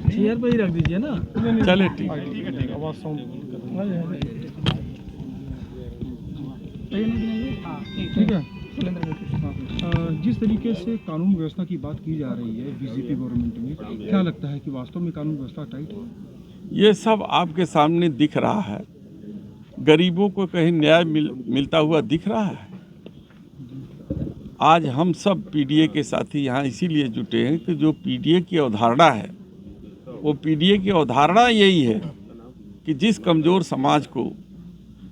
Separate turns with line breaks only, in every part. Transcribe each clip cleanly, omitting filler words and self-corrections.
Chair पे ही रख दीजिए ना।
चले ठीक
आवाज साउंड ठीक है। जिस तरीके से कानून व्यवस्था की बात की जा रही है बीजेपी गवर्नमेंट में, क्या लगता है कि वास्तव में कानून व्यवस्था टाइट है?
ये सब आपके सामने दिख रहा है। गरीबों को कहीं न्याय मिलता हुआ दिख रहा है। आज हम सब पीडीए के साथी यहाँ इसीलिए जुटे हैं कि जो पीडीए की अवधारणा है, वो पीडीए की अवधारणा यही है कि जिस कमज़ोर समाज को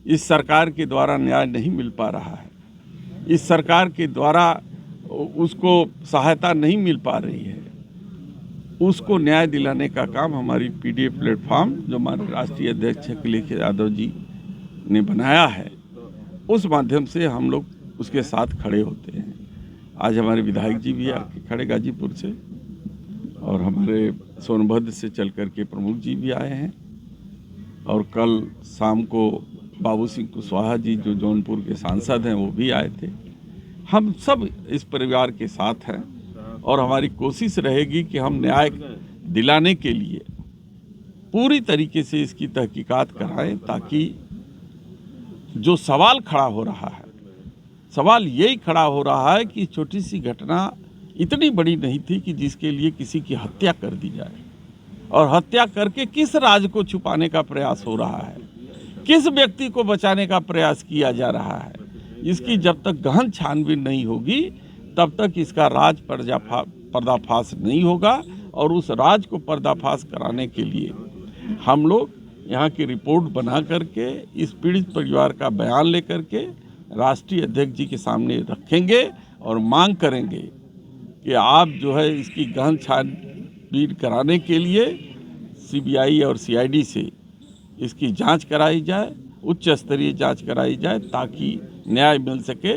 इस सरकार के द्वारा न्याय नहीं मिल पा रहा है, इस सरकार के द्वारा उसको सहायता नहीं मिल पा रही है, उसको न्याय दिलाने का काम हमारी पीडीए प्लेटफॉर्म जो हमारे राष्ट्रीय अध्यक्ष अखिलेश यादव जी ने बनाया है, उस माध्यम से हम लोग उसके साथ खड़े होते हैं। आज हमारे विधायक जी भी आके खड़े गाजीपुर से, और हमारे सोनभद्र से चल कर के प्रमुख जी भी आए हैं, और कल शाम को बाबू सिंह कुशवाहा जी जो जौनपुर के सांसद हैं वो भी आए थे। हम सब इस परिवार के साथ हैं और हमारी कोशिश रहेगी कि हम न्याय दिलाने के लिए पूरी तरीके से इसकी तहकीकात कराएं, ताकि जो सवाल खड़ा हो रहा है, सवाल यही खड़ा हो रहा है कि छोटी सी घटना इतनी बड़ी नहीं थी कि जिसके लिए किसी की हत्या कर दी जाए, और हत्या करके किस राज को छुपाने का प्रयास हो रहा है, किस व्यक्ति को बचाने का प्रयास किया जा रहा है। इसकी जब तक गहन छानबीन नहीं होगी तब तक इसका राज पर्दाफाश नहीं होगा, और उस राज को पर्दाफाश कराने के लिए हम लोग यहाँ की रिपोर्ट बना करके इस पीड़ित परिवार का बयान लेकर के राष्ट्रीय अध्यक्ष जी के सामने रखेंगे और मांग करेंगे कि आप जो है इसकी गहन छानबीन कराने के लिए सीबीआई और सीआईडी से इसकी जांच कराई जाए, उच्च स्तरीय जांच कराई जाए, ताकि न्याय मिल सके।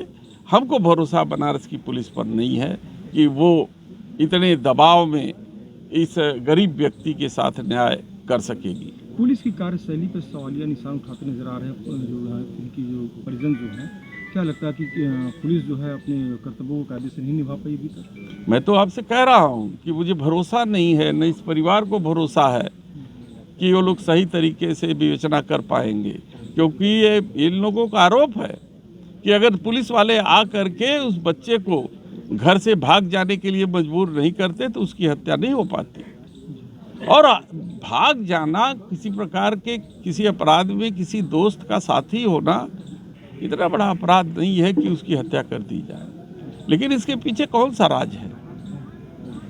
हमको भरोसा बनारस की पुलिस पर नहीं है कि वो इतने दबाव में इस गरीब व्यक्ति के साथ न्याय कर सकेगी।
पुलिस की कार्यशैली पर सवालिया निशान उठाते नजर आ रहे हैं जो है उनकी जो परिजन जो है। क्या लगता है कि पुलिस जो है अपने कर्तव्यों को कायदे से नहीं निभा पाई अभी तक?
मैं तो आपसे कह रहा हूँ कि मुझे भरोसा नहीं है, न इस परिवार को भरोसा है कि वो लोग सही तरीके से विवेचना कर पाएंगे, क्योंकि ये इन लोगों का आरोप है कि अगर पुलिस वाले आ करके उस बच्चे को घर से भाग जाने के लिए मजबूर नहीं करते तो उसकी हत्या नहीं हो पाती। और भाग जाना किसी प्रकार के किसी अपराध में किसी दोस्त का साथी होना इतना बड़ा अपराध नहीं है कि उसकी हत्या कर दी जाए, लेकिन इसके पीछे कौन सा राज है,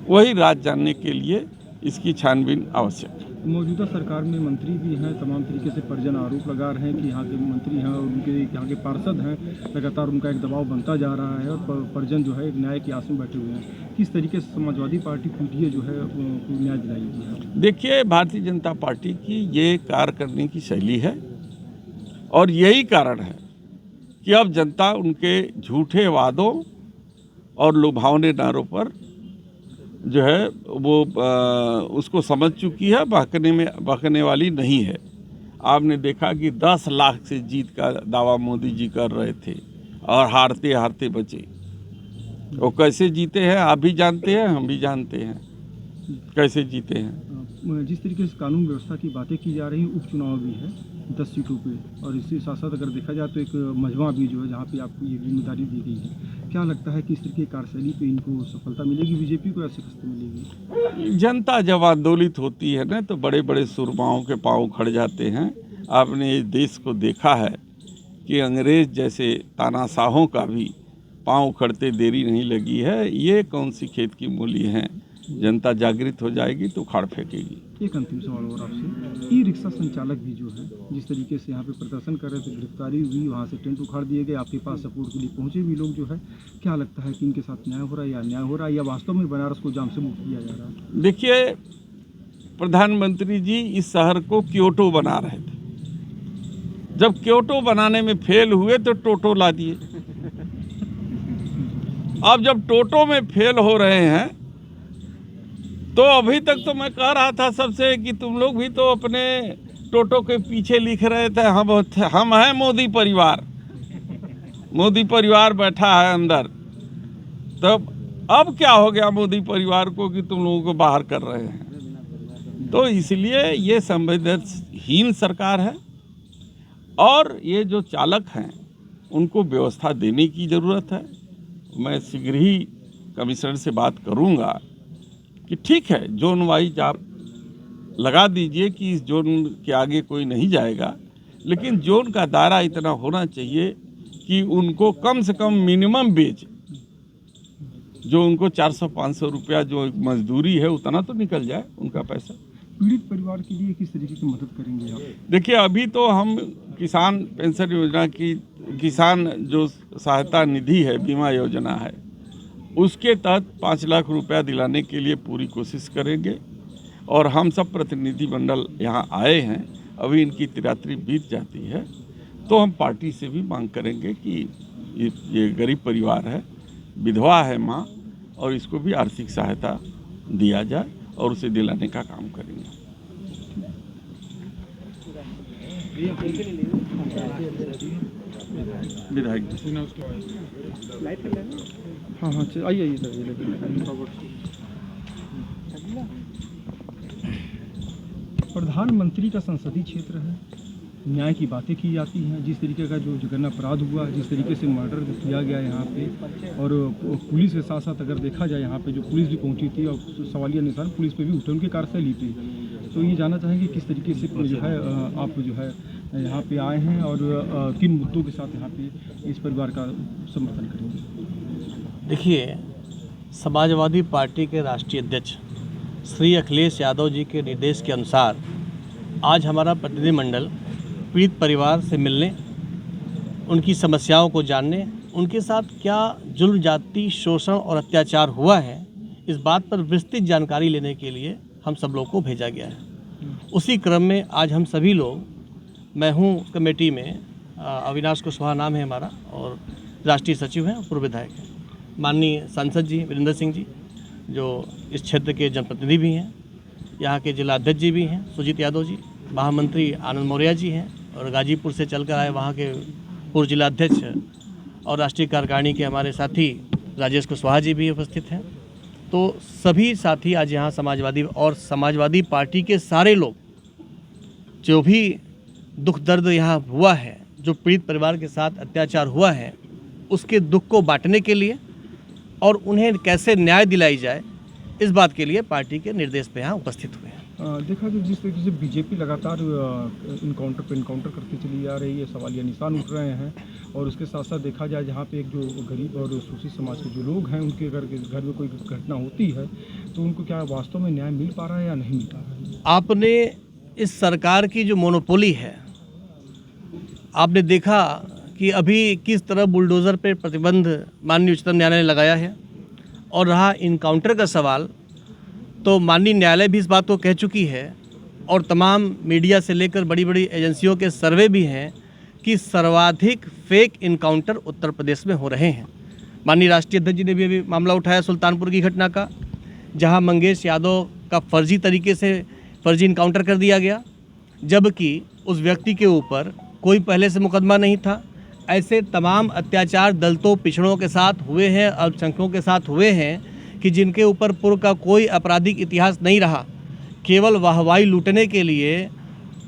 वही राज जानने के लिए इसकी छानबीन आवश्यक है।
मौजूदा सरकार में मंत्री भी हैं, तमाम तरीके से परिजन आरोप लगा रहे हैं कि यहाँ के मंत्री हैं और उनके यहाँ के पार्षद हैं, लगातार उनका एक दबाव बनता जा रहा है और परिजन जो है एक न्याय की आस में बैठे हुए हैं। किस तरीके से समाजवादी पार्टी पीडीए जो है न्याय दिलाएगी?
देखिए, भारतीय जनता पार्टी की ये कार्य करने की शैली है, और यही कारण है कि अब जनता उनके झूठे वादों और लुभावने नारों पर जो है वो उसको समझ चुकी है, बहकने वाली नहीं है। आपने देखा कि 10 लाख से जीत का दावा मोदी जी कर रहे थे और हारते हारते बचे। वो कैसे जीते हैं आप भी जानते हैं, हम भी जानते हैं कैसे जीते हैं।
जिस तरीके से कानून व्यवस्था की बातें की जा रही हैं, उपचुनाव भी है 10 सीटों पे, और इसके साथ साथ अगर देखा जाए तो एक मजमा भी जो है जहाँ पे आपको ये जिम्मेदारी दी गई है। क्या लगता है कि इस तरीके की कार्यशैली पे इनको सफलता मिलेगी बीजेपी को, या शिकस्त मिलेगी?
जनता जब आंदोलित होती है ना तो बड़े बड़े सुरमाओं के पाँव खड़ जाते हैं। आपने इस देश को देखा है कि अंग्रेज जैसे तानाशाहों का भी पाँव उखड़ते देरी नहीं लगी है। ये कौन सी खेत की मूली है, जनता जागृत हो जाएगी तो उखाड़ फेंकेगी।
एक अंतिम सवाल और आपसे, ई रिक्शा संचालक भी जो है जिस तरीके से यहाँ पे प्रदर्शन कर रहे थे, गिरफ्तारी हुई, वहाँ से टेंट उखाड़ दिए गए, आपके पास सपोर्ट के लिए पहुँचे भी लोग जो है, क्या लगता है कि इनके साथ न्याय हो रहा है या अन्याय हो रहा है, या वास्तव में बनारस को जाम से मुक्त किया जा रहा है?
देखिए, प्रधानमंत्री जी इस शहर को क्योटो बना रहे थे। जब क्योटो बनाने में फेल हुए तो टोटो ला दिए। अब जब टोटो में फेल हो रहे हैं तो अभी तक तो मैं कह रहा था सबसे कि तुम लोग भी तो अपने टोटो के पीछे लिख रहे थे हम हैं मोदी परिवार, मोदी परिवार बैठा है अंदर। तब अब क्या हो गया मोदी परिवार को कि तुम लोगों को बाहर कर रहे हैं? तो इसलिए ये संवेदनहीन सरकार है और ये जो चालक हैं उनको व्यवस्था देने की ज़रूरत है। मैं शीघ्र ही कमिश्नर से बात करूंगा कि ठीक है, जोन वाइज आप लगा दीजिए कि इस जोन के आगे कोई नहीं जाएगा, लेकिन जोन का दायरा इतना होना चाहिए कि उनको कम से कम मिनिमम वेज जो उनको 400-500 रुपया जो मजदूरी है उतना तो निकल जाए उनका पैसा।
पीड़ित परिवार के लिए किस तरीके की मदद करेंगे आप?
देखिए, अभी तो हम किसान पेंशन योजना की, किसान जो सहायता निधि है, बीमा योजना है, उसके तहत 5 लाख रुपया दिलाने के लिए पूरी कोशिश करेंगे। और हम सब प्रतिनिधि मंडल यहाँ आए हैं, अभी इनकी तिरातरी बीत जाती है तो हम पार्टी से भी मांग करेंगे कि ये गरीब परिवार है, विधवा है माँ, और इसको भी आर्थिक सहायता दिया जाए और उसे दिलाने का काम करेंगे। विधायक
हाँ आइए प्रधानमंत्री का संसदीय क्षेत्र है, न्याय की बातें की जाती हैं। जिस तरीके का जो जघन्य अपराध हुआ, जिस तरीके से मर्डर किया गया यहाँ पे, और पुलिस के साथ साथ अगर देखा जाए यहाँ पे जो पुलिस भी पहुँची थी और सवालिया निशान पुलिस पे भी उठे, उनकी कार्यशैली थी। तो ये जानना चाहेंगे किस तरीके से जो है आप जो है यहाँ पे आए हैं और किन मुद्दों के साथ यहाँ पे इस परिवार का समर्थन करेंगे?
देखिए, समाजवादी पार्टी के राष्ट्रीय अध्यक्ष श्री अखिलेश यादव जी के निर्देश के अनुसार आज हमारा प्रतिनिधिमंडल पीड़ित परिवार से मिलने, उनकी समस्याओं को जानने, उनके साथ क्या जुल्म, जाति, शोषण और अत्याचार हुआ है, इस बात पर विस्तृत जानकारी लेने के लिए हम सब लोग को भेजा गया है। उसी क्रम में आज हम सभी लोग, मैं हूँ कमेटी में, अविनाश कुशवाहा नाम है हमारा, और राष्ट्रीय सचिव हैं और पूर्व विधायक हैं, माननीय सांसद जी वीरेंद्र सिंह जी जो इस क्षेत्र के जनप्रतिनिधि भी हैं, यहाँ के जिला अध्यक्ष जी भी हैं सुजीत यादव जी, महामंत्री आनंद मौर्य जी हैं, और गाजीपुर से चलकर आए वहाँ के पूर्व जिला अध्यक्ष और राष्ट्रीय कार्यकारिणी के हमारे साथी राजेश कुशवाहा जी भी उपस्थित हैं। तो सभी साथी आज यहाँ समाजवादी पार्टी के सारे लोग, जो भी दुख दर्द यहाँ हुआ है, जो पीड़ित परिवार के साथ अत्याचार हुआ है, उसके दुख को बांटने के लिए और उन्हें कैसे न्याय दिलाई जाए, इस बात के लिए पार्टी के निर्देश पे यहाँ उपस्थित हुए हैं।
देखा कि जिस तरीके से बीजेपी लगातार इनकाउंटर पे इनकाउंटर करती चली जा रही है, सवालिया निशान उठ रहे हैं, और उसके साथ साथ देखा जाए जहाँ पे एक जो गरीब और शोषित समाज के जो लोग हैं, उनके अगर घर में कोई घटना होती है तो उनको क्या वास्तव में न्याय मिल पा रहा है या नहीं मिल पा रहा है?
आपने इस सरकार की जो मोनोपोली है, आपने देखा कि अभी किस तरह बुलडोज़र पे प्रतिबंध माननीय उच्चतम न्यायालय ने लगाया है। और रहा इनकाउंटर का सवाल, तो माननीय न्यायालय भी इस बात को कह चुकी है, और तमाम मीडिया से लेकर बड़ी बड़ी एजेंसियों के सर्वे भी हैं कि सर्वाधिक फेक इनकाउंटर उत्तर प्रदेश में हो रहे हैं। माननीय राष्ट्रीय अध्यक्ष जी ने भी अभी मामला उठाया सुल्तानपुर की घटना का, जहां मंगेश यादव का फर्जी तरीके से फर्जी इनकाउंटर कर दिया गया, जबकि उस व्यक्ति के ऊपर कोई पहले से मुकदमा नहीं था। ऐसे तमाम अत्याचार दलितों, पिछड़ों के साथ हुए हैं, अल्पसंख्यकों के साथ हुए हैं कि जिनके ऊपर पूर्व का कोई आपराधिक इतिहास नहीं रहा, केवल वाहवाही लूटने के लिए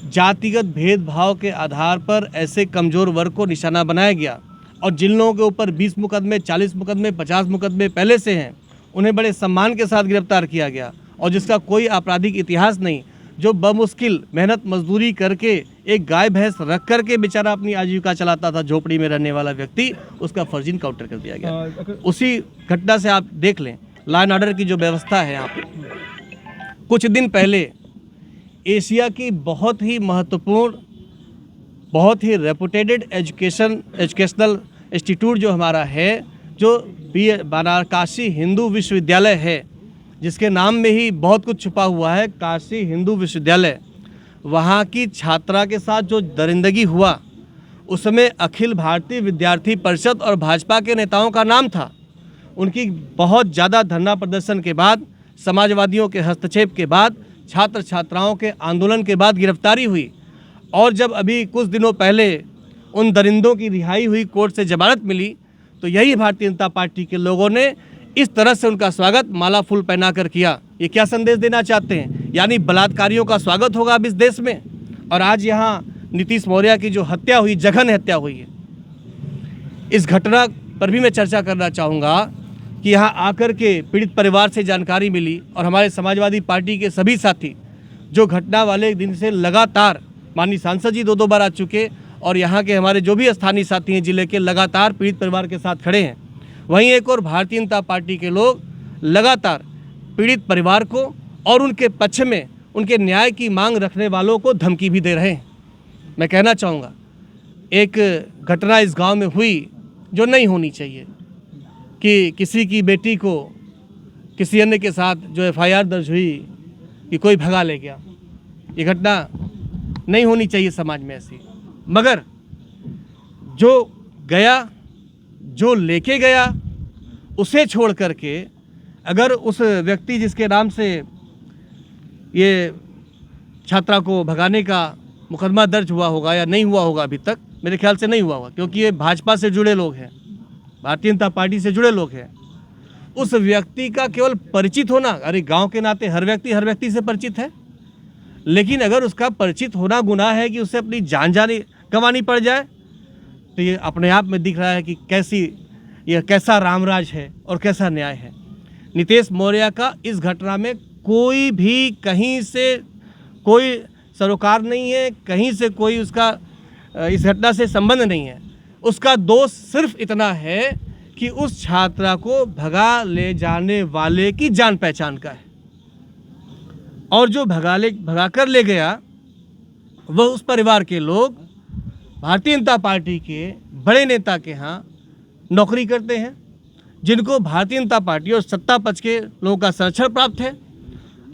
जातिगत भेदभाव के आधार पर ऐसे कमज़ोर वर्ग को निशाना बनाया गया। और जिन लोगों के ऊपर 20 मुकदमे, 40 मुकदमे, 50 मुकदमे पहले से हैं, उन्हें बड़े सम्मान के साथ गिरफ्तार किया गया, और जिसका कोई आपराधिक इतिहास नहीं, जो बमुश्किल मेहनत मजदूरी करके एक गाय भैंस रख करके बेचारा अपनी आजीविका चलाता था, झोपड़ी में रहने वाला व्यक्ति, उसका फर्जी इनकाउंटर कर दिया गया। उसी घटना से आप देख लें लॉ एंड ऑर्डर की जो व्यवस्था है यहाँ पे। कुछ दिन पहले एशिया की बहुत ही महत्वपूर्ण, बहुत ही रेपुटेटेड एजुकेशनल इंस्टीट्यूट जो हमारा है, जो काशी हिंदू विश्वविद्यालय है, जिसके नाम में ही बहुत कुछ छुपा हुआ है, काशी हिंदू विश्वविद्यालय, वहाँ की छात्रा के साथ जो दरिंदगी हुआ, उसमें अखिल भारतीय विद्यार्थी परिषद और भाजपा के नेताओं का नाम था। उनकी बहुत ज़्यादा धरना प्रदर्शन के बाद, समाजवादियों के हस्तक्षेप के बाद, छात्र छात्राओं के आंदोलन के बाद गिरफ्तारी हुई। और जब अभी कुछ दिनों पहले उन दरिंदों की रिहाई हुई, कोर्ट से जमानत मिली, तो यही भारतीय जनता पार्टी के लोगों ने इस तरह से उनका स्वागत माला फूल पहना कर किया। ये क्या संदेश देना चाहते हैं? यानी बलात्कारियों का स्वागत होगा अब इस देश में। और आज यहाँ नीतीश मौर्य की जो हत्या हुई, जघन्य हत्या हुई है, इस घटना पर भी मैं चर्चा करना चाहूँगा कि यहाँ आकर के पीड़ित परिवार से जानकारी मिली और हमारे समाजवादी पार्टी के सभी साथी जो घटना वाले दिन से लगातार, माननीय सांसद जी 2-2 बार आ चुके और यहाँ के हमारे जो भी स्थानीय साथी हैं जिले के, लगातार पीड़ित परिवार के साथ खड़े हैं। वहीं एक और भारतीय जनता पार्टी के लोग लगातार पीड़ित परिवार को और उनके पक्ष में उनके न्याय की मांग रखने वालों को धमकी भी दे रहे हैं। मैं कहना चाहूँगा, एक घटना इस गांव में हुई जो नहीं होनी चाहिए कि किसी की बेटी को किसी अन्य के साथ जो FIR दर्ज हुई कि कोई भगा ले गया, ये घटना नहीं होनी चाहिए समाज में ऐसी। मगर जो गया, जो लेके गया, उसे छोड़ करके अगर उस व्यक्ति जिसके नाम से ये छात्रा को भगाने का मुकदमा दर्ज हुआ होगा या नहीं हुआ होगा, अभी तक मेरे ख्याल से नहीं हुआ होगा, क्योंकि ये भाजपा से जुड़े लोग हैं, भारतीय जनता पार्टी से जुड़े लोग हैं। उस व्यक्ति का केवल परिचित होना, अरे गांव के नाते हर व्यक्ति से परिचित है, लेकिन अगर उसका परिचित होना गुनाह है कि उसे अपनी जान गंवानी पड़ जाए, तो ये अपने आप में दिख रहा है कि यह कैसा रामराज है और कैसा न्याय है। नीतीश मौर्य का इस घटना में कोई भी कहीं से कोई सरोकार नहीं है, कहीं से कोई उसका इस घटना से संबंध नहीं है। उसका दोष सिर्फ इतना है कि उस छात्रा को भगा ले जाने वाले की जान पहचान का है, और जो भगा कर ले गया वह उस परिवार के लोग भारतीय जनता पार्टी के बड़े नेता के यहाँ नौकरी करते हैं, जिनको भारतीय जनता पार्टी और सत्ता पक्ष के लोगों का संरक्षण प्राप्त है।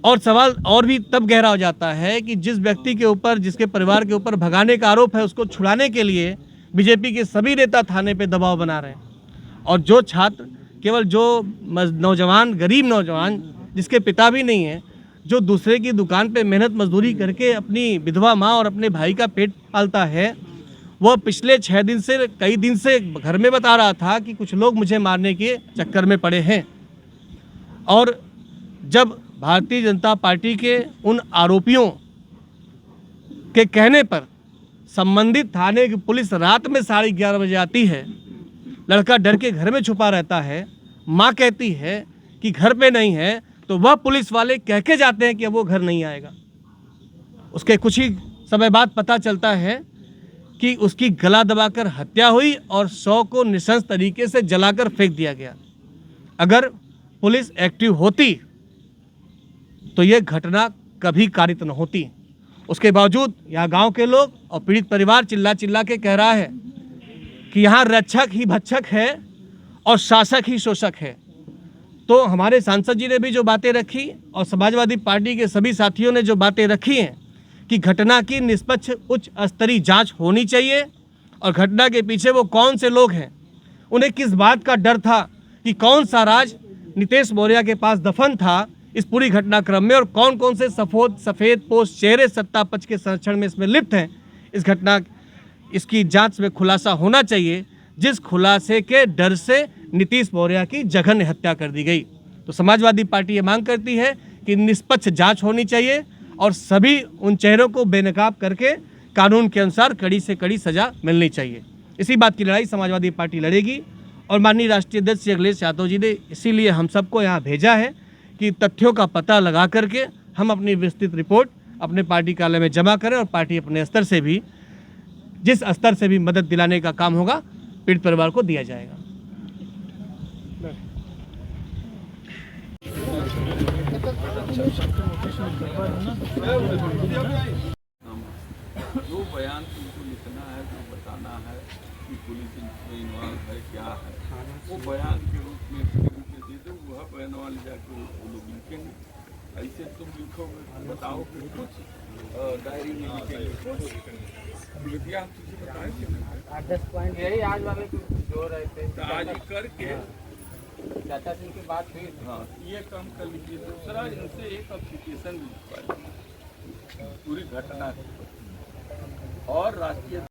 और सवाल और भी तब गहरा हो जाता है कि जिस व्यक्ति के ऊपर, जिसके परिवार के ऊपर भगाने का आरोप है, उसको छुड़ाने के लिए बीजेपी के सभी नेता थाने पे दबाव बना रहे हैं। और जो छात्र, केवल जो नौजवान, गरीब नौजवान जिसके पिता भी नहीं है, जो दूसरे की दुकान पे मेहनत मजदूरी करके अपनी विधवा माँ और अपने भाई का पेट पालता है, वह पिछले 6 दिन से, कई दिन से घर में बता रहा था कि कुछ लोग मुझे मारने के चक्कर में पड़े हैं। और जब भारतीय जनता पार्टी के उन आरोपियों के कहने पर संबंधित थाने की पुलिस रात में 11:30 बजे आती है, लड़का डर के घर में छुपा रहता है, माँ कहती है कि घर पे नहीं है, तो वह पुलिस वाले कह के जाते हैं कि अब वो घर नहीं आएगा। उसके कुछ ही समय बाद पता चलता है कि उसकी गला दबाकर हत्या हुई और 100 को नृशंस तरीके से जलाकर फेंक दिया गया। अगर पुलिस एक्टिव होती तो यह घटना कभी कारित न होती। उसके बावजूद यहाँ गांव के लोग और पीड़ित परिवार चिल्ला चिल्ला के कह रहा है कि यहाँ रक्षक ही भक्षक है और शासक ही शोषक है। तो हमारे सांसद जी ने भी जो बातें रखी और समाजवादी पार्टी के सभी साथियों ने जो बातें रखी हैं कि घटना की निष्पक्ष उच्च स्तरीय जांच होनी चाहिए, और घटना के पीछे वो कौन से लोग हैं, उन्हें किस बात का डर था कि कौन सा राज नीतीश मौर्य के पास दफन था इस पूरी घटनाक्रम में, और कौन कौन से सफ़ेद पोस्ट चेहरे सत्ता पक्ष के संरक्षण में इसमें लिप्त हैं, इसकी जांच में खुलासा होना चाहिए, जिस खुलासे के डर से नीतीश मौर्य की जघन्य हत्या कर दी गई। तो समाजवादी पार्टी ये मांग करती है कि निष्पक्ष जांच होनी चाहिए और सभी उन चेहरों को बेनकाब करके कानून के अनुसार कड़ी से कड़ी सजा मिलनी चाहिए। इसी बात की लड़ाई समाजवादी पार्टी लड़ेगी, और माननीय राष्ट्रीय अध्यक्ष श्री अखिलेश यादव जी ने इसीलिए हम सबको यहाँ भेजा है कि तथ्यों का पता लगा करके हम अपनी विस्तृत रिपोर्ट अपने पार्टी कार्यालय में जमा करें, और पार्टी अपने स्तर से भी, जिस स्तर से भी मदद दिलाने का काम होगा, पीड़ित परिवार को दिया जाएगा।
जो बयान तुमको लिखना है, जो बताना है कि पुलिस इसमें इन्वॉल्व है, क्या है, वो बयान के रूप में दे दो, वह बयान वाले जाके वो लोग लिखेंगे। ऐसे तुम लिखोगे, बताओ कि कुछ डायरी में लिखेंगे, कुछ कृपया हम तुझे बताएं कि
8-10 पॉइंट यही आज वाले जो रहे थे,
तो आज ही करके
चाचा सिंह की बात हुई।
हाँ, ये काम कर लीजिए। दूसरा, इनसे एक एप्लीकेशन लिखवा पूरी घटना और राष्ट्रीय